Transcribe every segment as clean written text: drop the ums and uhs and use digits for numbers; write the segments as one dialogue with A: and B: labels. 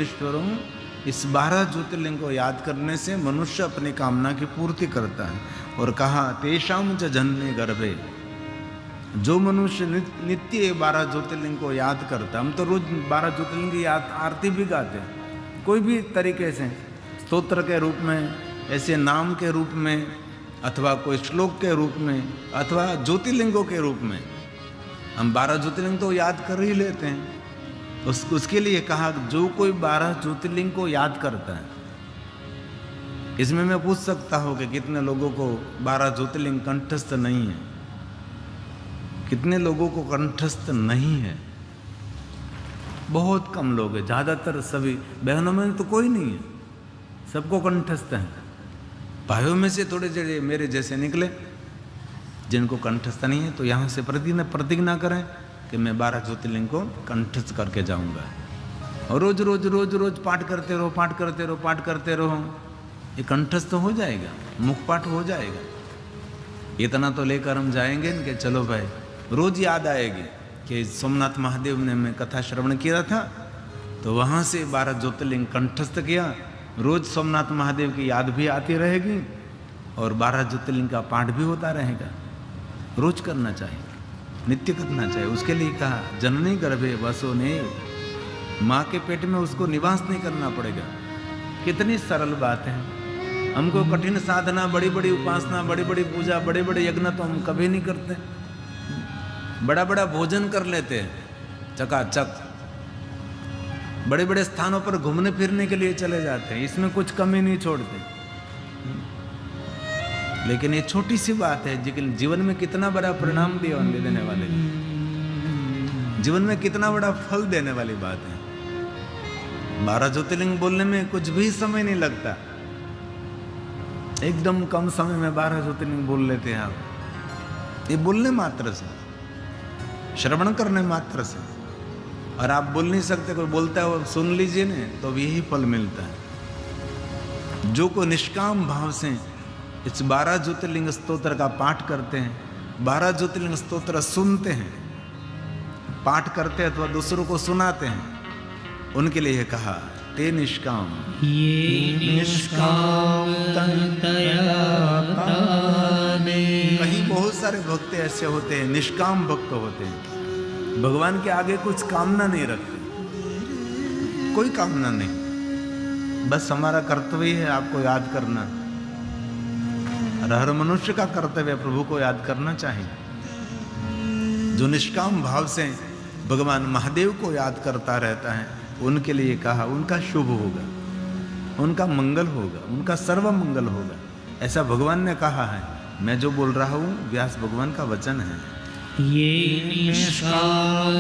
A: मुनीश्वरों, इस 12 ज्योतिर्लिंग को याद करने से मनुष्य अपनी कामना की पूर्ति करता है। और कहा तेषां च जन्मे गर्भे, जो मनुष्य नित्य 12 ज्योतिर्लिंग को याद करता है। हम तो रोज 12 ज्योतिर्लिंग की याद आरती भी गाते हैं, कोई भी तरीके से, स्तोत्र के रूप में, ऐसे नाम के रूप में, अथवा कोई श्लोक के रूप में, अथवा ज्योतिर्लिंगों के रूप में हम 12 ज्योतिर्लिंग तो याद कर ही लेते हैं। उसके लिए कहा जो कोई 12 ज्योतिर्लिंग को याद करता है। इसमें मैं पूछ सकता हूँ कि कितने लोगों को 12 ज्योतिर्लिंग कंठस्थ नहीं है, कितने लोगों को कंठस्थ नहीं है? बहुत कम लोग हैं, ज़्यादातर सभी बहनों में तो कोई नहीं है, सबको कंठस्थ है। भाइयों में से थोड़े जड़े मेरे जैसे निकले जिनको कंठस्थ नहीं है, तो यहाँ से प्रतिज्ञा करें कि मैं 12 ज्योतिर्लिंग को कंठस्थ करके जाऊँगा। और रोज रोज रोज रोज पाठ करते रहो, पाठ करते रहो, पाठ करते रहो, ये कंठस्थ हो जाएगा, मुखपाठ हो जाएगा। इतना तो लेकर हम जाएंगे कि चलो भाई, रोज याद आएगी कि सोमनाथ महादेव ने मैं कथा श्रवण किया था, तो वहाँ से 12 ज्योतिर्लिंग कंठस्थ किया। रोज सोमनाथ महादेव की याद भी आती रहेगी और 12 ज्योतिर्लिंग का पाठ भी होता रहेगा। रोज करना चाहिए, नित्य करना चाहिए। उसके लिए कहा जननी गर्भे वसो ने, माँ के पेट में उसको निवास नहीं करना पड़ेगा। कितनी सरल बात है। हमको कठिन साधना, बड़ी बड़ी उपासना, बड़ी बड़ी पूजा, बड़े बड़े यज्ञ तो हम कभी नहीं करते। बड़ा बड़ा भोजन कर लेते हैं चकाचक, बड़े बड़े स्थानों पर घूमने फिरने के लिए चले जाते हैं, इसमें कुछ कमी नहीं छोड़ते। लेकिन ये छोटी सी बात है, लेकिन जीवन में कितना बड़ा परिणाम देने वाले, जीवन में कितना बड़ा फल देने वाली बात है। 12 ज्योतिर्लिंग बोलने में कुछ भी समय नहीं लगता, एकदम कम समय में 12 ज्योतिर्लिंग बोल लेते हैं आप। ये बोलने मात्र से, श्रवण करने मात्र से। और आप बोल नहीं सकते, कोई बोलता है वो सुन लीजिए ना, तो अब यही फल मिलता है। जो को निष्काम भाव से इस 12 ज्योतिर्लिंग स्तोत्र का पाठ करते हैं, 12 ज्योतिर्लिंग स्तोत्र सुनते हैं, पाठ करते हैं अथवा दूसरों को सुनाते हैं, उनके लिए कहा ते निष्काम,
B: ये निष्काम
A: कहीं बहुत सारे भक्त ऐसे होते हैं, निष्काम भक्त होते हैं, भगवान के आगे कुछ कामना नहीं रखते, कोई कामना नहीं, बस हमारा कर्तव्य है आपको याद करना। हर मनुष्य का कर्तव्य प्रभु को याद करना चाहिए। जो निष्काम भाव से भगवान महादेव को याद करता रहता है, उनके लिए कहा उनका शुभ होगा, उनका मंगल होगा, उनका सर्व मंगल होगा, ऐसा भगवान ने कहा है। मैं जो बोल रहा हूँ व्यास भगवान का वचन है।
B: ये निष्काम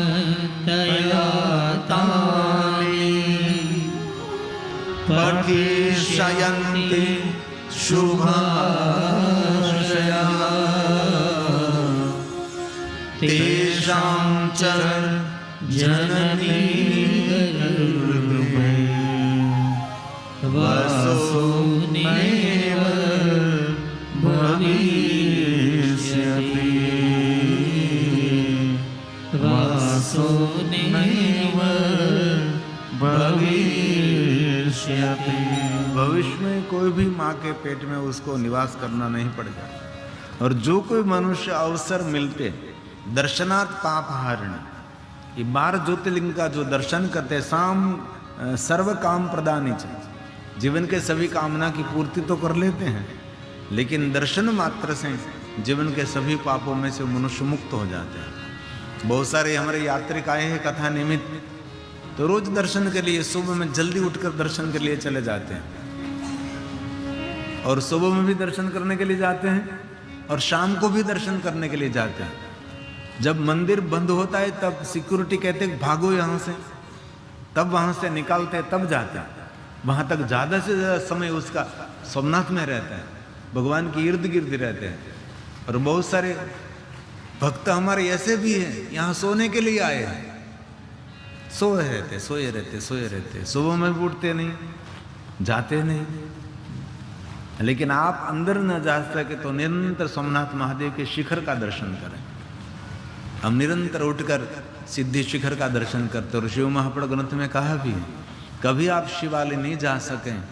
A: पठिष्यन्ति शुभाशया तेषां च जननी गर्भे वसो नैव भविष्यति,
B: वसो नैव भविष्यति।
A: भविष्य में कोई भी माँ के पेट में उसको निवास करना नहीं पड़ेगा। और जो कोई मनुष्य अवसर मिलते दर्शनार्थ पाप हारिणी, ये 12 ज्योतिर्लिंग का जो दर्शन करते शाम सर्व काम प्रदानी चाहिए, जीवन के सभी कामना की पूर्ति तो कर लेते हैं, लेकिन दर्शन मात्र से जीवन के सभी पापों में से मनुष्य मुक्त हो जाते हैं। बहुत सारे हमारे यात्रिक आए हैं कथा निमित्त, तो रोज दर्शन के लिए सुबह में जल्दी उठकर दर्शन के लिए चले जाते हैं, और सुबह में भी दर्शन करने के लिए जाते हैं और शाम को भी दर्शन करने के लिए जाते हैं। जब मंदिर बंद होता है तब सिक्योरिटी कहते हैं भागो यहाँ से, तब वहाँ से निकालते हैं, तब जाते हैं। वहाँ तक ज़्यादा से ज़्यादा समय उसका सोमनाथ में रहता है, भगवान के इर्द गिर्द रहते हैं। और बहुत सारे भक्त हमारे ऐसे भी हैं यहाँ सोने के लिए आए हैं, सोए रहते, सुबह में भी उठते नहीं, जाते नहीं। लेकिन आप अंदर न जा सके तो निरंतर सोमनाथ महादेव के शिखर का दर्शन करें। हम निरंतर उठकर सिद्धि शिखर का दर्शन करते, और शिव महापुराण ग्रंथ में कहा भी है कभी आप शिवालय नहीं जा सकें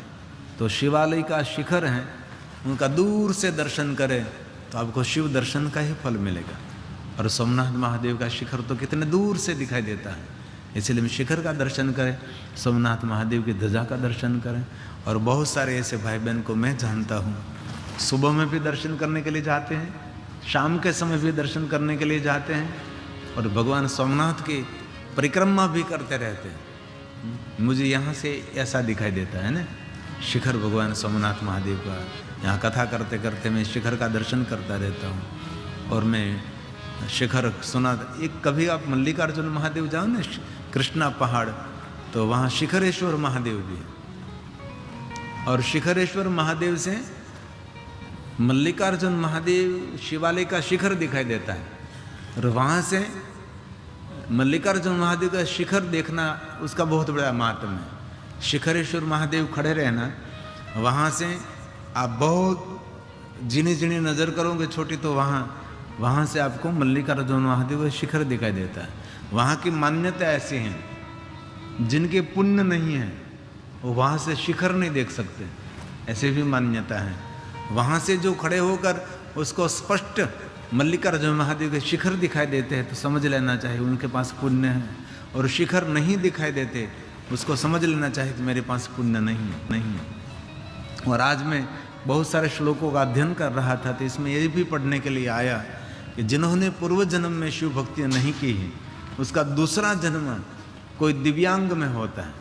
A: तो शिवालय का शिखर है, उनका दूर से दर्शन करें तो आपको शिव दर्शन का ही फल मिलेगा। और सोमनाथ महादेव का शिखर तो कितने दूर से दिखाई देता है, इसलिए हम शिखर का दर्शन करें, सोमनाथ महादेव की ध्वजा का दर्शन करें। और बहुत सारे ऐसे भाई बहन को मैं जानता हूँ, सुबह में भी दर्शन करने के लिए जाते हैं, शाम के समय भी दर्शन करने के लिए जाते हैं, और भगवान सोमनाथ की परिक्रमा भी करते रहते हैं। मुझे यहाँ से ऐसा दिखाई देता है ना, शिखर भगवान सोमनाथ महादेव का। यहाँ कथा करते करते मैं शिखर का दर्शन करता रहता हूँ। और मैं शिखर सुना, एक कभी आप मल्लिकार्जुन महादेव जाओ ना, कृष्णा पहाड़, तो वहाँ शिखरेश्वर महादेव भी है। और शिखरेश्वर महादेव से मल्लिकार्जुन महादेव शिवालय का शिखर दिखाई देता है। और वहाँ से मल्लिकार्जुन महादेव का शिखर देखना उसका बहुत बड़ा महात्म है। शिखरेश्वर महादेव खड़े रहना, वहाँ से आप बहुत जिनी जिनी नज़र करोगे छोटी, तो वहाँ से आपको मल्लिकार्जुन महादेव का शिखर दिखाई देता है। वहाँ की मान्यता ऐसी है, जिनके पुण्य नहीं है वो वहाँ से शिखर नहीं देख सकते, ऐसे भी मान्यता है। वहाँ से जो खड़े होकर उसको स्पष्ट मल्लिकार्जुन महादेव के शिखर दिखाई देते हैं तो समझ लेना चाहिए उनके पास पुण्य है। और शिखर नहीं दिखाई देते उसको समझ लेना चाहिए कि मेरे पास पुण्य नहीं है। और आज मैं बहुत सारे श्लोकों का अध्ययन कर रहा था, तो इसमें ये भी पढ़ने के लिए आया कि जिन्होंने पूर्व जन्म में शिव भक्ति नहीं की है, उसका दूसरा जन्म कोई दिव्यांग में होता है।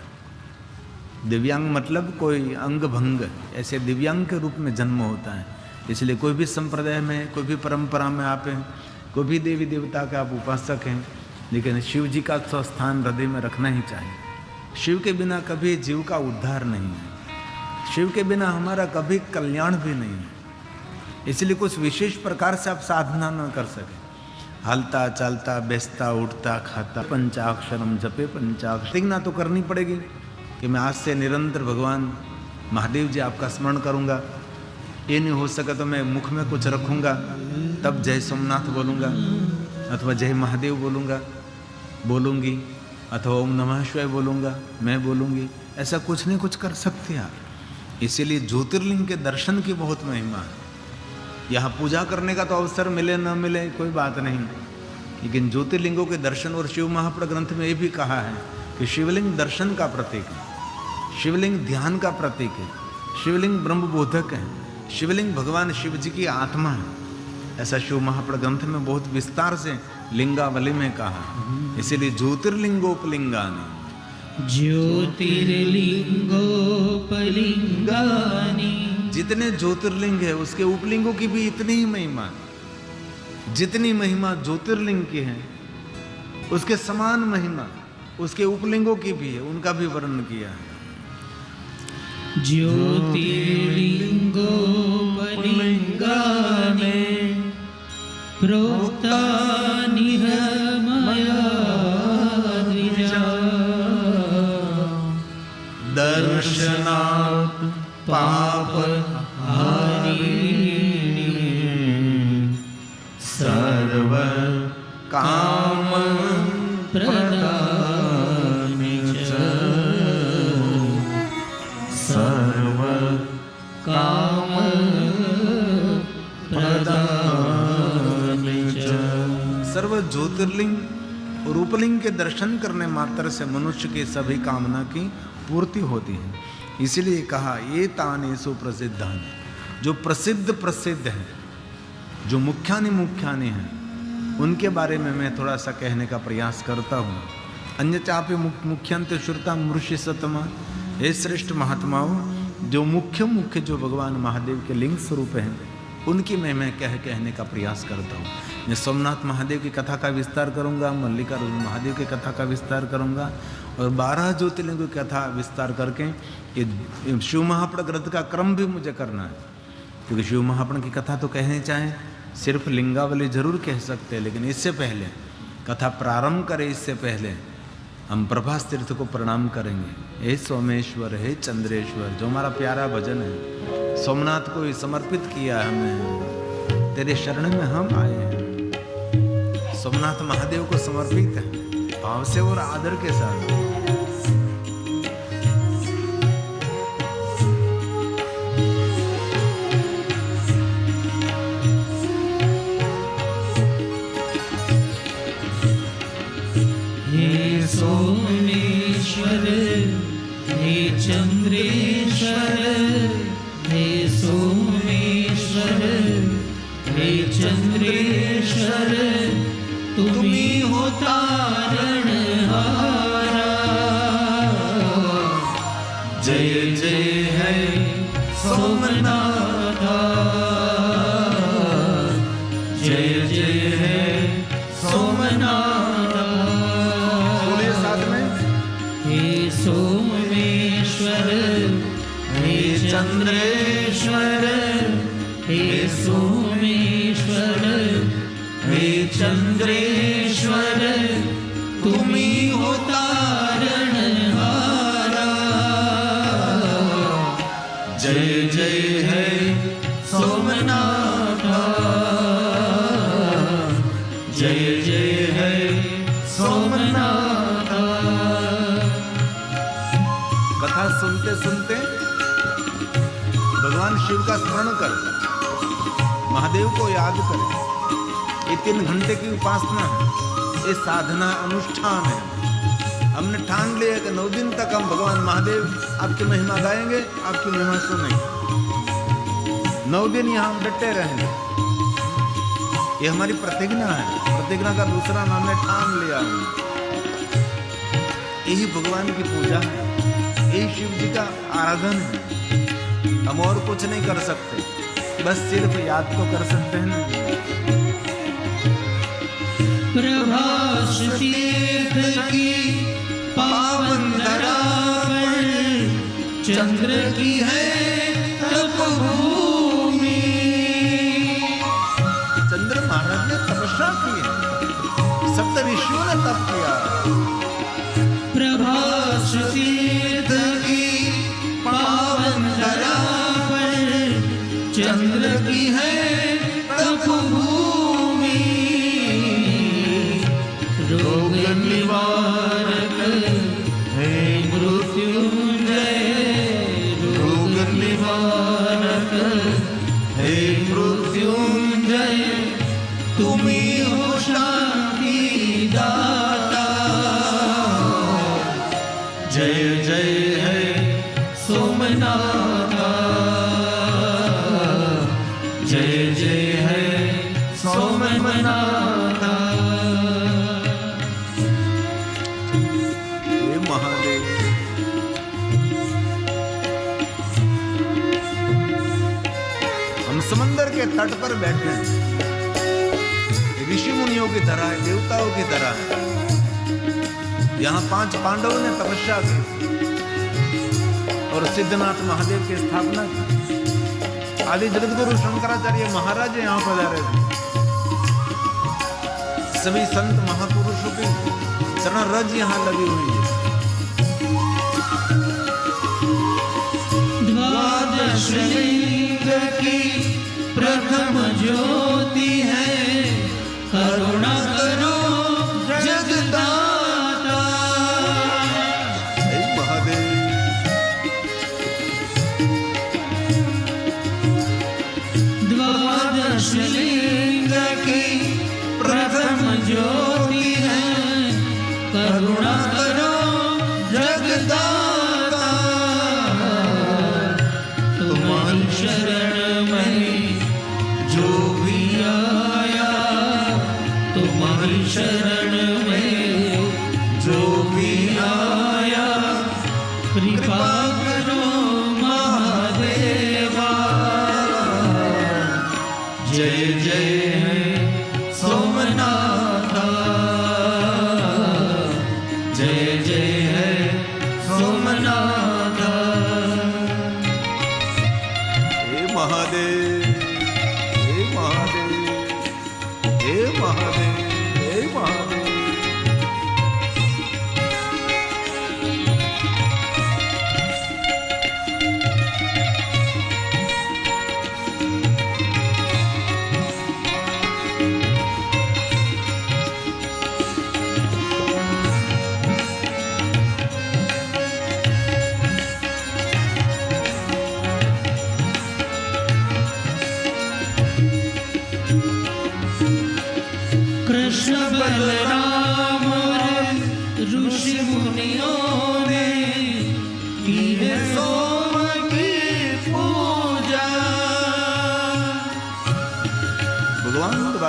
A: दिव्यांग मतलब कोई अंग भंग, ऐसे दिव्यांग के रूप में जन्म होता है। इसलिए कोई भी संप्रदाय में, कोई भी परंपरा में आप हैं, कोई भी देवी देवता के आप उपासक हैं, लेकिन शिव जी का तो स्थान हृदय में रखना ही चाहिए। शिव के बिना कभी जीव का उद्धार नहीं है, शिव के बिना हमारा कभी कल्याण भी नहीं है। इसलिए कुछ विशेष प्रकार से आप साधना न कर सके, हलता चलता बेचता उठता खाता पंचाक्षरम जपे पंचाक्षर ना तो करनी पड़ेगी कि मैं आज से निरंतर भगवान महादेव जी आपका स्मरण करूंगा। ये नहीं हो सका तो मैं मुख में कुछ रखूंगा, तब जय सोमनाथ बोलूँगा, अथवा जय महादेव बोलूँगी, अथवा ओम नमः शिवाय बोलूँगा, मैं बोलूँगी। ऐसा कुछ नहीं कुछ कर सकते आप। इसीलिए ज्योतिर्लिंग के दर्शन की बहुत महिमा है। यहाँ पूजा करने का तो अवसर मिले न मिले कोई बात नहीं, लेकिन ज्योतिर्लिंगों के दर्शन, और शिव महापुराण ग्रंथ में ये भी कहा है कि शिवलिंग दर्शन का प्रतीक है, शिवलिंग ध्यान का प्रतीक है, शिवलिंग ब्रह्मबोधक है, शिवलिंग भगवान शिव जी की आत्मा है। ऐसा शिव महापुराण ग्रंथ में बहुत विस्तार से लिंगावली में कहा। इसीलिए ज्योतिर्लिंगोपलिंगानि,
B: ज्योतिर्लिंगोपलिंगानि,
A: जितने ज्योतिर्लिंग है उसके उपलिंगों की भी इतनी ही महिमा, जितनी महिमा ज्योतिर्लिंग की है उसके समान महिमा उसके उपलिंगों की भी है, उनका भी वर्णन किया है।
B: ज्योतिर्लिंगोपलिंगानि प्रोक्तानि मया द्विजा,
A: दर्शनात् पापहारिणी सर्व काम प्रदानि च, सर्व काम प्रदानि च। सर्व ज्योतिर्लिंग और उपलिंग के दर्शन करने मात्र से मनुष्य की सभी कामना की पूर्ति होती है। इसीलिए कहा ये ताने सुप्रसिद्धानि, जो प्रसिद्ध हैं, जो मुख्यानि हैं, उनके बारे में मैं थोड़ा सा कहने का प्रयास करता हूँ। अन्य चापे मुख्यंत श्रुता मृषि सतमा, हे श्रेष्ठ महात्माओं, जो मुख्य जो भगवान महादेव के लिंग स्वरूप हैं उनकी मैं कहने का प्रयास करता हूँ। मैं सोमनाथ महादेव की कथा का विस्तार करूँगा, मल्लिकार्जुन महादेव की कथा का विस्तार करूँगा, और 12 ज्योतिर्लिंगों की कथा विस्तार करके ये शिव महापुराण ग्रंथ का क्रम भी मुझे करना है। क्योंकि शिव महापुराण की कथा तो कहनी चाहे, सिर्फ लिंगावली जरूर कह सकते हैं, लेकिन इससे पहले कथा प्रारंभ करें, इससे पहले हम प्रभास तीर्थ को प्रणाम करेंगे। हे सोमेश्वर, हे चंद्रेश्वर, जो हमारा प्यारा भजन है, सोमनाथ को ही समर्पित किया हमें, तेरे शरण में हम आए हैं। सोमनाथ महादेव को समर्पित है भाव से और आदर के साथ।
B: हे चंद्रेश्वर हे सोमेश्वर हे चंद्रेश्वर तुम्ही हो तारणहारा जय जय है सोमनाथा जय जय है सोमनाथा
A: बोलिए साथ में
B: हे सोमेश्वर हे चंद्रेश्वर हे सोमेश्वर हे चंद्रेश्वर तुम्ही हो तारणहारा जय जय है सोमनाथा जय जय है सोमनाथा।
A: कथा सुनते सुनते भगवान शिव का स्मरण कर महादेव को याद करें। ये 3 घंटे की उपासना है, ये साधना अनुष्ठान है। हमने ठान लिया कि 9 दिन तक हम भगवान महादेव आपकी महिमा गाएंगे, आपकी महिमा सुनेंगे। 9 दिन यहाँ हम डटे रहेंगे। ये हमारी प्रतिज्ञा है। प्रतिज्ञा का दूसरा नाम है ठान लिया हमने। यही भगवान की पूजा है, यही शिव जी का आराधन है। हम और कुछ नहीं कर सकते, बस सिर्फ याद तो कर सकते हैं ना।
B: प्रभास तीर्थ की पावन धरा पर चंद्र की है तपभूमि।
A: चंद्र महाराज ने तपस्या की है, सप्त ऋषियों ने तप किया।
B: प्रभास तीर्थ की पावन धरा पर चंद्र की है तपभूमि। रोग निवारक है मृत्युंजय रोग निवारक है मृत्युंजय तुम्ही हो शांति दाता जय जय है सोमनाथा जय जय है सोमनाथा।
A: हे महादेव, हम समंदर के तट पर बैठे हैं। ऋषि मुनियों की तरह है, देवताओं की तरह है। यहाँ 5 पांडवों ने तपस्या की और सिद्धनाथ महादेव की स्थापना की। आदि जगतगुरु शंकराचार्य महाराज यहाँ पधारे थे। सभी संत महापुरुषों की चरण रज यहाँ लगी हुई है।
B: द्वादश लिंग की प्रथम ज्योति है करुणा करो जगदाता।
A: हे महादेव,
B: द्वादश लिंग की प्रथम ज्योति है करुणा करो जगदाता। तुम्हारी शरण में जो भी आया तुम्हारी शरण में जो भी आया कृपा करो महादेवा जय जय है सोमनाथा जय जय है सोमनाथा।
A: हे महादेव, हे महादेव, हे महादेव, हे महादेव।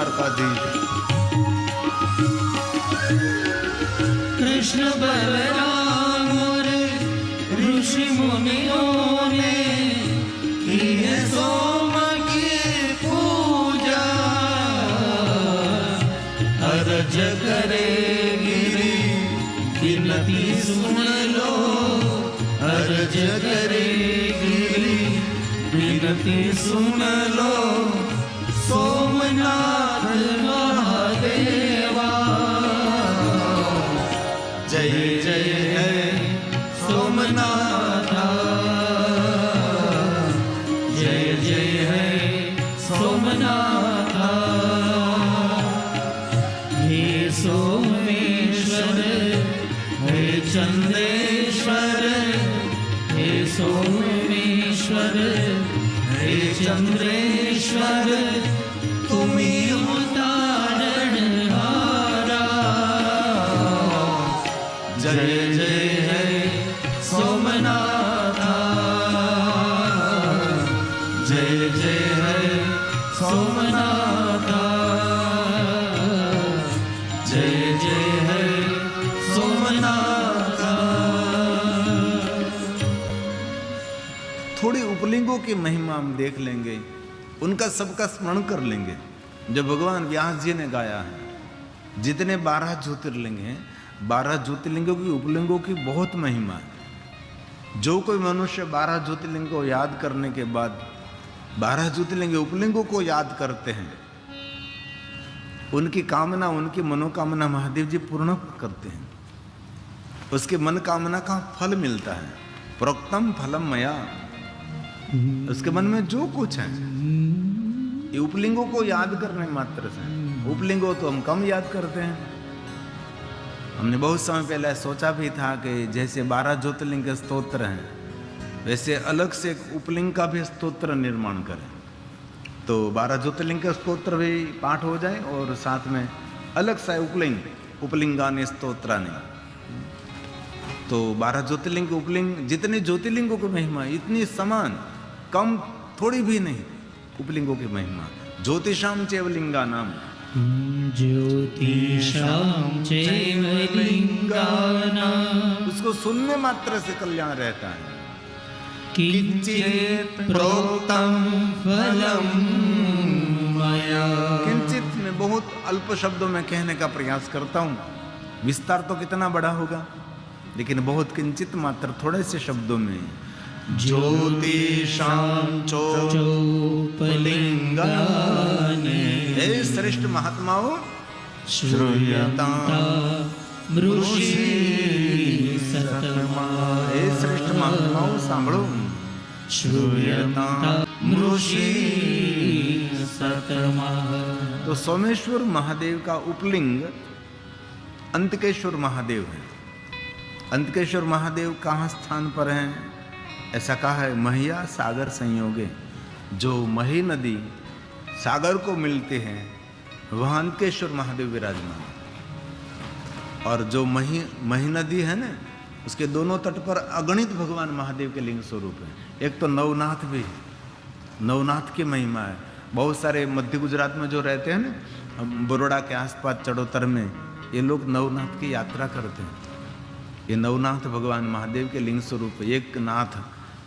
A: द्वारकाधीश।
B: कृष्ण बलराम और ऋषि मुनियों ने की है सोम की पूजा, अर्ज करे गिरि विनती सुन लो, अर्ज करे गिरि विनती सुन लो, सोमनाथ महादेवा। जय जय है सोमनाथा, जय जय है सोमनाथा। हे सोमेश्वर हे चंद्रेश्वर, हे सोमेश्वर हे चंद्रेश्वर, तुम्ही हो तारणहारा। जय जय है सोमनाथा, जय जय है सोमनाथा, जय जय है सोमनाथा।
A: थोड़ी उपलिंगों की महिमा हम देख लेंगे, उनका सबका स्मरण कर लेंगे जो भगवान व्यास जी ने गाया है। जितने 12 ज्योतिर्लिंग हैं, 12 ज्योतिर्लिंगों की उपलिंगों की बहुत महिमा है। जो कोई मनुष्य 12 ज्योतिर्लिंग को याद करने के बाद 12 ज्योतिर्लिंग उपलिंगों को याद करते हैं, उनकी कामना, उनकी मनोकामना महादेव जी पूर्ण करते हैं। उसके मनोकामना का फल मिलता है। प्रोक्तम फलम मया, उसके मन में जो कुछ है, ये उपलिंगों को याद करने मात्र से। उपलिंगों तो हम कम याद करते हैं। हमने बहुत समय पहले सोचा भी था कि जैसे 12 ज्योतिर्लिंग के स्तोत्र हैं, वैसे अलग से एक उपलिंग का भी स्तोत्र निर्माण करें, तो 12 ज्योतिर्लिंग के स्तोत्र भी पाठ हो जाए और साथ में अलग सा उपलिंगानि स्तोत्रानि। तो 12 ज्योतिर्लिंग के उपलिंग, जितने ज्योतिर्लिंगों की महिमा इतनी समान, कम थोड़ी भी नहीं उपलिंगों की महिमा। ज्योतिषाम चैव लिंगानाम,
B: ज्योतिषाम चैव लिंगानाम,
A: उसको सुनने मात्र से कल्याण रहता है।
B: किंचित प्रोक्तम फलम मया,
A: किंचित में बहुत अल्प शब्दों में कहने का प्रयास करता हूँ। विस्तार तो कितना बड़ा होगा, लेकिन बहुत किंचित मात्र थोड़े से शब्दों में। ज्योतिषाम चोपलिंगानि, हे श्रेष्ठ महात्माओं,
B: श्रूयताम् ऋषि सतमा,
A: हे श्रेष्ठ महात्माओं सांभळो,
B: श्रूयताम् ऋषि सतमा।
A: तो सोमेश्वर महादेव का उपलिंग अंतकेश्वर महादेव है। अंतकेश्वर महादेव कहाँ स्थान पर हैं? ऐसा कहा है, महिया सागर संयोगे, जो मही नदी सागर को मिलते हैं वहाँ अंतकेश्वर महादेव विराजमान। और जो मही नदी है ना, उसके दोनों तट पर अगणित भगवान महादेव के लिंग स्वरूप है। एक तो नवनाथ भी, नवनाथ की महिमा है। बहुत सारे मध्य गुजरात में जो रहते हैं ना, बड़ौदा के आसपास चड़ोतर में, ये लोग नवनाथ की यात्रा करते हैं। ये नवनाथ भगवान महादेव के लिंग स्वरूप है। एक नाथ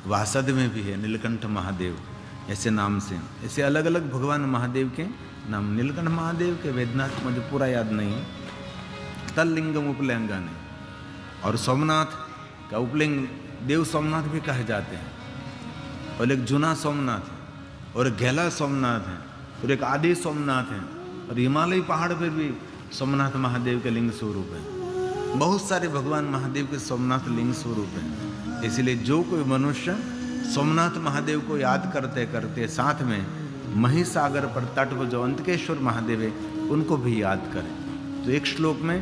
A: वासद में भी है, नीलकंठ महादेव ऐसे नाम से। ऐसे अलग अलग भगवान महादेव के नाम। नीलकंठ महादेव के वैद्यनाथ मुझे पूरा याद नहीं, तललिंगम उपलिंगा नहीं। और सोमनाथ का उपलिंग देव सोमनाथ भी कहे जाते हैं। और एक जूना सोमनाथ है, और एक गहला सोमनाथ है, और एक आदि सोमनाथ है, और हिमालय पहाड़ पर भी सोमनाथ महादेव के लिंग स्वरूप है। बहुत सारे भगवान महादेव के सोमनाथ लिंग स्वरूप हैं। इसलिए जो कोई मनुष्य सोमनाथ महादेव को याद करते करते साथ में महिसागर पर तट पर जो अंतकेश्वर महादेव है उनको भी याद करें। तो एक श्लोक में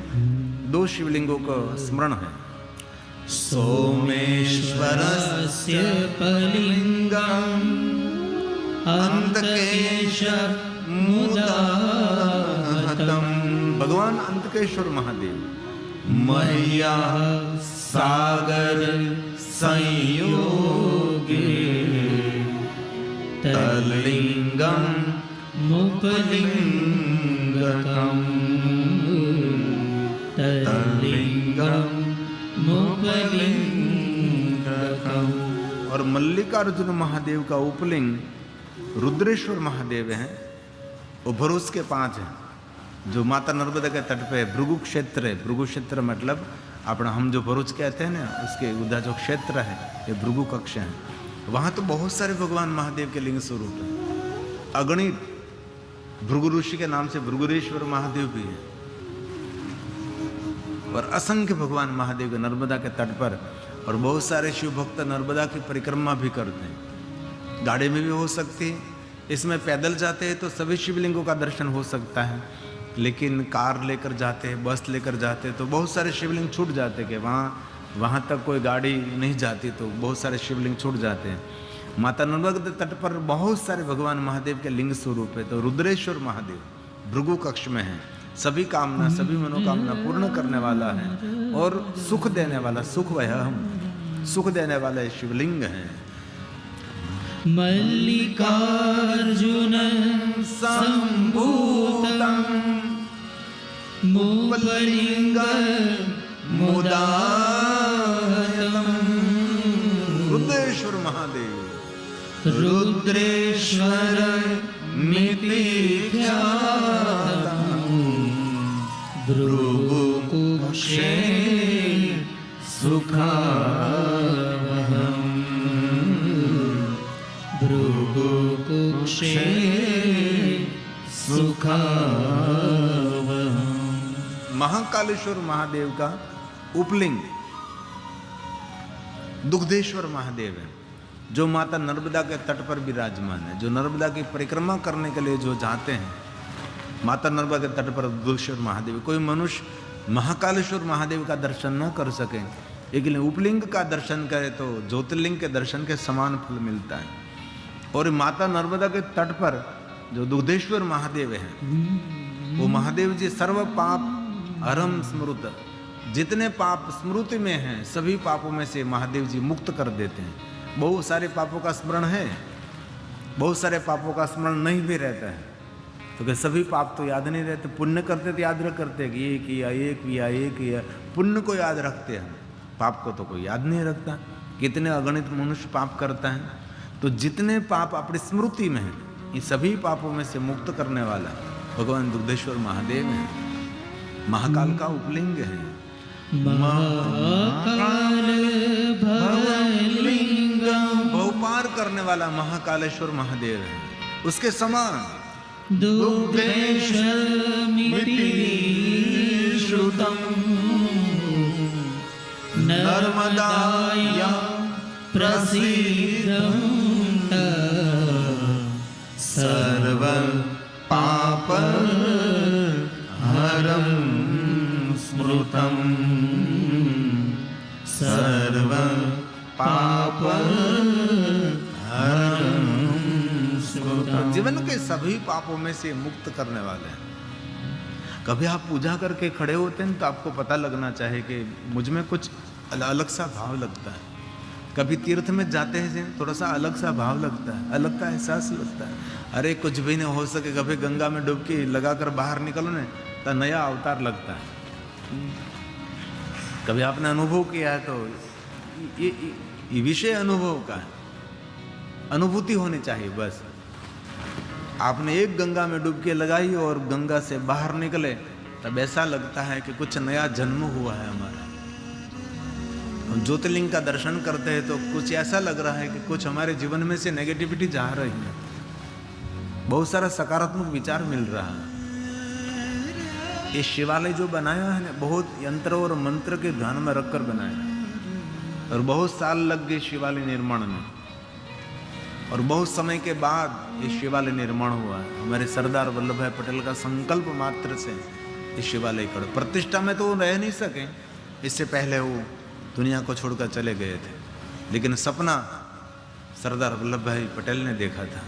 A: 2 शिवलिंगों का स्मरण है।
B: सोमेश्वरस्य पलिंगम् अंतकेशमुदाहतम्,
A: भगवान अंतकेश्वर महादेव
B: मह्या सागर संयोगे तलिंगम मुक्ताहतम्। मुपलिंगकम् तल्लिंगम् मुपलिंगकम्।
A: और मल्लिकार्जुन महादेव का उपलिंग रुद्रेश्वर महादेव हैं। वो भरूच के 5 हैं, जो माता नर्मदा के तट पे भृगु क्षेत्र है। भृगु क्षेत्र मतलब अपना हम जो भरूच कहते हैं ना, उसके उधर जो क्षेत्र है ये भृगु कक्ष है। वहाँ तो बहुत सारे भगवान महादेव के लिंग स्वरूप हैं, अगणित। भृगु ऋषि के नाम से भृगुरेश्वर महादेव भी है, और असंख्य भगवान महादेव के नर्मदा के तट पर। और बहुत सारे शिव भक्त नर्मदा की परिक्रमा भी करते हैं, गाड़ी में भी हो सकती है। इसमें पैदल जाते हैं तो सभी शिवलिंगों का दर्शन हो सकता है, लेकिन कार लेकर जाते हैं, बस लेकर जाते हैं तो बहुत सारे शिवलिंग छूट जाते कि वहाँ तक कोई गाड़ी नहीं जाती, तो बहुत सारे शिवलिंग छूट जाते हैं। माता नर्मदा के तट पर बहुत सारे भगवान महादेव के लिंग स्वरूप है। तो रुद्रेश्वर महादेव भृगु कक्ष में है, सभी कामना सभी मनोकामना पूर्ण करने वाला है और सुख देने वाला, सुख वह हम सुख देने वाले शिवलिंग हैं।
B: मल्लिकार्जुन सम्भूतं मुपलिंगमुदाहृतं।
A: रुद्रेश्वर महादेव
B: रुद्रेश्वर मिति ख्यातं भृगुकुक्षे सुखावहम्। भृगुकुक्षे सुखावहम्।
A: महाकालेश्वर महादेव का उपलिंग दुग्धेश्वर महादेव है, जो माता नर्मदा के तट पर विराजमान है। जो नर्मदा की परिक्रमा करने के लिए जो जाते हैं माता नर्मदा के तट पर दुग्धेश्वर महादेव। कोई मनुष्य महाकालेश्वर महादेव का दर्शन न कर सके, लेकिन उपलिंग का दर्शन करे तो ज्योतिर्लिंग के दर्शन के समान फल मिलता है। और माता नर्मदा के तट पर जो दुग्धेश्वर महादेव है, वो महादेव जी सर्व पाप हरम स्मृत, जितने पाप स्मृति में हैं सभी पापों में से महादेव जी मुक्त कर देते हैं। बहुत सारे पापों का स्मरण है, बहुत सारे पापों का स्मरण नहीं भी रहता है, तो कि सभी पाप तो याद नहीं रहते। पुण्य करते तो याद करते कि ये किया ये किया ये किया, पुण्य को याद रखते हैं, पाप को तो कोई याद नहीं रखता। कितने अगणित मनुष्य पाप करता है, तो जितने पाप अपनी स्मृति में हैं इन सभी पापों में से मुक्त करने वाला भगवान दुग्धेश्वर महादेव है। महाकाल का उपलिंग है।
B: महाकाल भवलिंगम
A: बहुपार करने वाला महाकालेश्वर महादेव है, उसके समान
B: दुग्धेश्वरमिति श्रुतं नर्मदायां प्रसीदं सर्व पाप हरं स्मृतं सर्व पाप हरं स्मृतं।
A: जीवन के सभी पापों में से मुक्त करने वाले हैं। कभी आप पूजा करके खड़े होते हैं तो आपको पता लगना चाहिए कि मुझ में कुछ अलग सा भाव लगता है। कभी तीर्थ में जाते हैं थोड़ा सा अलग सा भाव लगता है, अलग का एहसास लगता है। अरे कुछ भी नहीं हो सके, कभी गंगा में डुबकी लगाकर बाहर निकलो ना तो नया अवतार लगता है। कभी आपने अनुभव किया है तो ये विषय अनुभव का है, अनुभूति होनी चाहिए। बस आपने एक गंगा में डुबकी लगाई और गंगा से बाहर निकले तब ऐसा लगता है कि कुछ नया जन्म हुआ है हमारा। हम ज्योतिर्लिंग का दर्शन करते हैं तो कुछ ऐसा लग रहा है कि कुछ हमारे जीवन में से नेगेटिविटी जा रही है, बहुत सारा सकारात्मक विचार मिल रहा है। ये शिवालय जो बनाया है ना, बहुत यंत्र और मंत्र के ध्यान में रखकर बनाया और बहुत साल लग गए शिवालय निर्माण में, और बहुत समय के बाद ये शिवालय निर्माण हुआ है। हमारे सरदार वल्लभ भाई पटेल का संकल्प मात्र से ये शिवालय खड़ा। प्रतिष्ठा में तो वो रह नहीं सके, इससे पहले वो दुनिया को छोड़कर चले गए थे, लेकिन सपना सरदार वल्लभ भाई पटेल ने देखा था।